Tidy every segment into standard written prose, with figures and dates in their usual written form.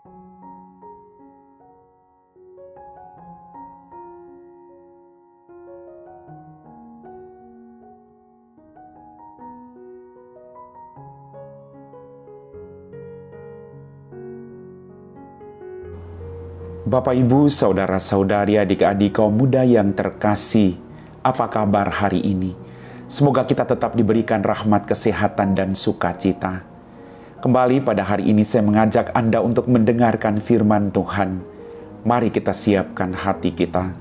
Bapak, Ibu, Saudara-saudari, adik-adik kaum muda yang terkasih, apa kabar hari ini? Semoga kita tetap diberikan rahmat, kesehatan, dan sukacita. Kembali pada hari ini saya mengajak Anda untuk mendengarkan firman Tuhan. Mari kita siapkan hati kita.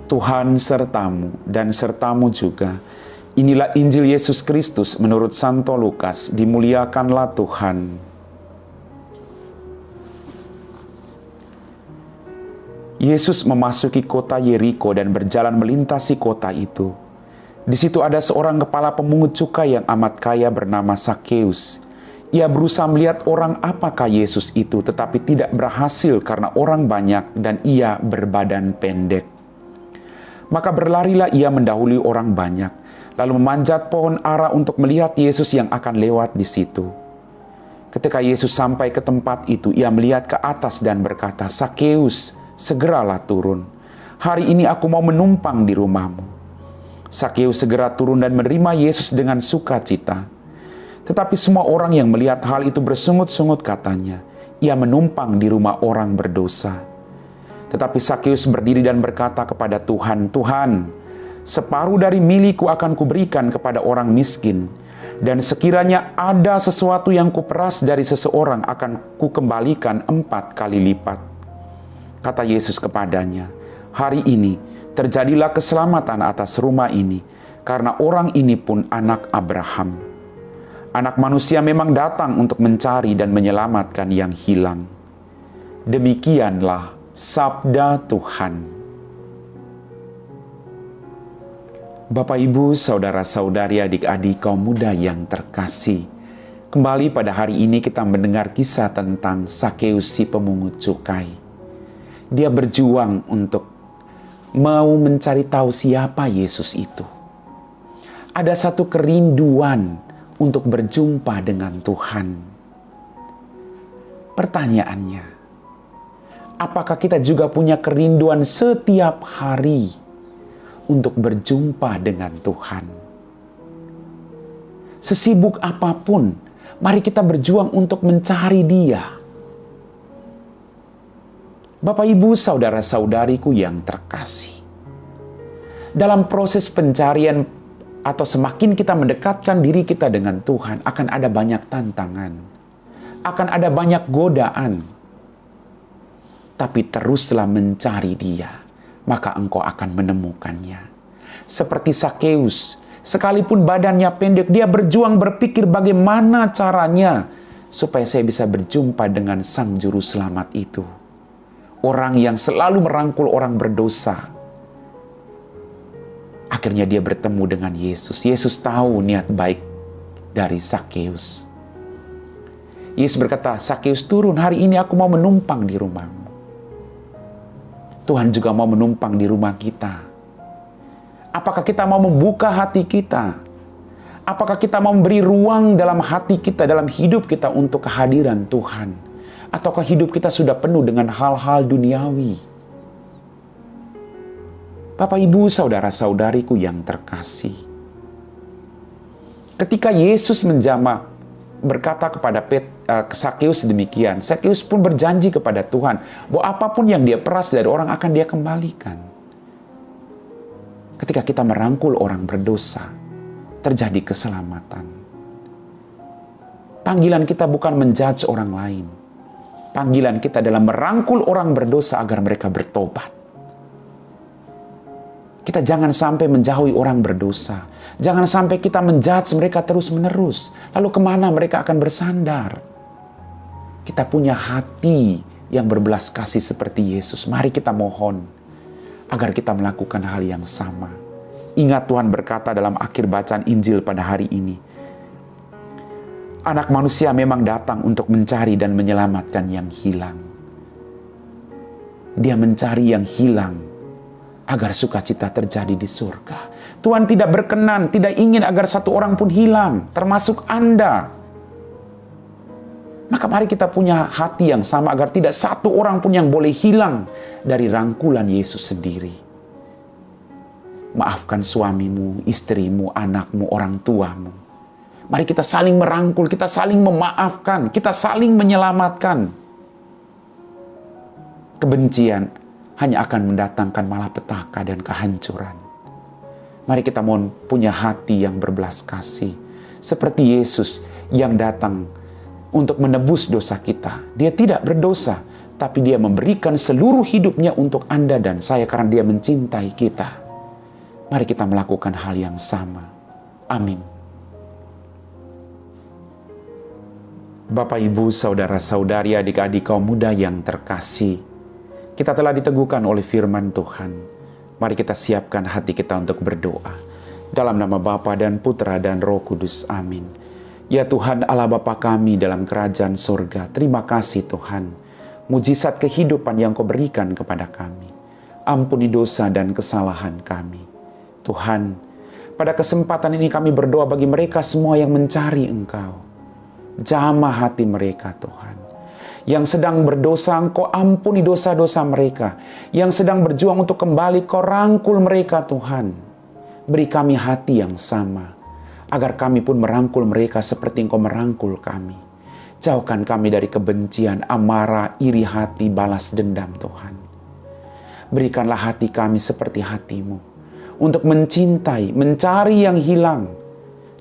Tuhan sertamu dan sertamu juga. Inilah Injil Yesus Kristus menurut Santo Lukas. Dimuliakanlah Tuhan. Yesus memasuki kota Yeriko dan berjalan melintasi kota itu. Di situ ada seorang kepala pemungut cukai yang amat kaya bernama Sakeus. Ia berusaha melihat orang apakah Yesus itu, tetapi tidak berhasil karena orang banyak dan ia berbadan pendek. Maka berlarilah ia mendahului orang banyak, lalu memanjat pohon ara untuk melihat Yesus yang akan lewat di situ. Ketika Yesus sampai ke tempat itu, ia melihat ke atas dan berkata, "Sakeus, segeralah turun. Hari ini aku mau menumpang di rumahmu." Sakeus segera turun dan menerima Yesus dengan sukacita. Tetapi semua orang yang melihat hal itu bersungut-sungut katanya, "Ia menumpang di rumah orang berdosa." Tetapi Sakeus berdiri dan berkata kepada Tuhan, "Tuhan, separuh dari milikku akan kuberikan kepada orang miskin. Dan sekiranya ada sesuatu yang kuperas dari seseorang akan kukembalikan 4 kali lipat." Kata Yesus kepadanya, "Hari ini terjadilah keselamatan atas rumah ini, karena orang ini pun anak Abraham. Anak manusia memang datang untuk mencari dan menyelamatkan yang hilang." Demikianlah sabda Tuhan. Bapak, Ibu, Saudara-saudari, adik-adik kaum muda yang terkasih, kembali pada hari ini kita mendengar kisah tentang Sakeus si pemungut cukai. Dia berjuang untuk mau mencari tahu siapa Yesus itu. Ada satu kerinduan untuk berjumpa dengan Tuhan. Pertanyaannya, apakah kita juga punya kerinduan setiap hari untuk berjumpa dengan Tuhan? Sesibuk apapun, mari kita berjuang untuk mencari Dia. Bapak, Ibu, Saudara-saudariku yang terkasih, dalam proses pencarian atau semakin kita mendekatkan diri kita dengan Tuhan, akan ada banyak tantangan, akan ada banyak godaan. Tapi teruslah mencari Dia, maka engkau akan menemukannya. Seperti Sakeus, sekalipun badannya pendek, dia berjuang berpikir bagaimana caranya supaya saya bisa berjumpa dengan Sang Juru Selamat itu. Orang yang selalu merangkul orang berdosa. Akhirnya dia bertemu dengan Yesus. Yesus tahu niat baik dari Sakeus. Yesus berkata, "Sakeus, turun, hari ini aku mau menumpang di rumahmu." Tuhan juga mau menumpang di rumah kita. Apakah kita mau membuka hati kita? Apakah kita mau memberi ruang dalam hati kita, dalam hidup kita untuk kehadiran Tuhan? Ataukah hidup kita sudah penuh dengan hal-hal duniawi? Bapak, Ibu, Saudara-saudariku yang terkasih, ketika Yesus menjamah berkata kepada Sakeus demikian, Sakeus pun berjanji kepada Tuhan bahwa apapun yang dia peras dari orang akan dia kembalikan. Ketika kita merangkul orang berdosa, terjadi keselamatan. Panggilan kita bukan menjudge orang lain. Panggilan kita adalah merangkul orang berdosa agar mereka bertobat. Kita jangan sampai menjauhi orang berdosa. Jangan sampai kita menjudge mereka terus-menerus. Lalu kemana mereka akan bersandar? Kita punya hati yang berbelas kasih seperti Yesus. Mari kita mohon agar kita melakukan hal yang sama. Ingat, Tuhan berkata dalam akhir bacaan Injil pada hari ini, Anak manusia memang datang untuk mencari dan menyelamatkan yang hilang. Dia mencari yang hilang agar sukacita terjadi di surga. Tuhan tidak berkenan, tidak ingin agar satu orang pun hilang, termasuk Anda. Maka mari kita punya hati yang sama agar tidak satu orang pun yang boleh hilang dari rangkulan Yesus sendiri. Maafkan suamimu, istrimu, anakmu, orang tuamu. Mari kita saling merangkul, kita saling memaafkan, kita saling menyelamatkan. Kebencian hanya akan mendatangkan malapetaka dan kehancuran. Mari kita mohon punya hati yang berbelas kasih. Seperti Yesus yang datang untuk menebus dosa kita. Dia tidak berdosa, tapi dia memberikan seluruh hidupnya untuk Anda dan saya karena dia mencintai kita. Mari kita melakukan hal yang sama. Amin. Bapak, Ibu, saudara-saudari, adik-adik kaum muda yang terkasih, kita telah diteguhkan oleh firman Tuhan. Mari kita siapkan hati kita untuk berdoa. Dalam nama Bapa dan Putra dan Roh Kudus. Amin. Ya Tuhan Allah Bapa kami dalam kerajaan surga, terima kasih Tuhan. Mujizat kehidupan yang Kau berikan kepada kami. Ampuni dosa dan kesalahan kami. Tuhan, pada kesempatan ini kami berdoa bagi mereka semua yang mencari Engkau. Jamah hati mereka Tuhan. Yang sedang berdosa, Engkau ampuni dosa-dosa mereka. Yang sedang berjuang untuk kembali, Kau rangkul mereka Tuhan. Beri kami hati yang sama, agar kami pun merangkul mereka seperti Engkau merangkul kami. Jauhkan kami dari kebencian, amarah, iri hati, balas dendam Tuhan. Berikanlah hati kami seperti hati-Mu, untuk mencintai, mencari yang hilang,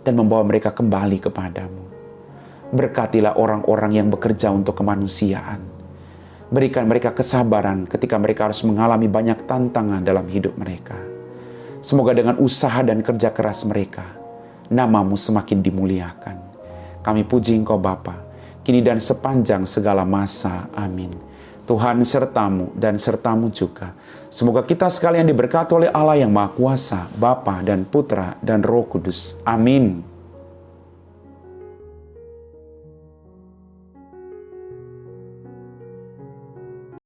dan membawa mereka kembali kepadamu. Berkatilah orang-orang yang bekerja untuk kemanusiaan. Berikan mereka kesabaran ketika mereka harus mengalami banyak tantangan dalam hidup mereka. Semoga dengan usaha dan kerja keras mereka, nama-Mu semakin dimuliakan. Kami puji Engkau Bapa, kini dan sepanjang segala masa. Amin. Tuhan serta-Mu dan serta-Mu juga. Semoga kita sekalian diberkati oleh Allah yang Maha Kuasa, Bapa dan Putra dan Roh Kudus. Amin.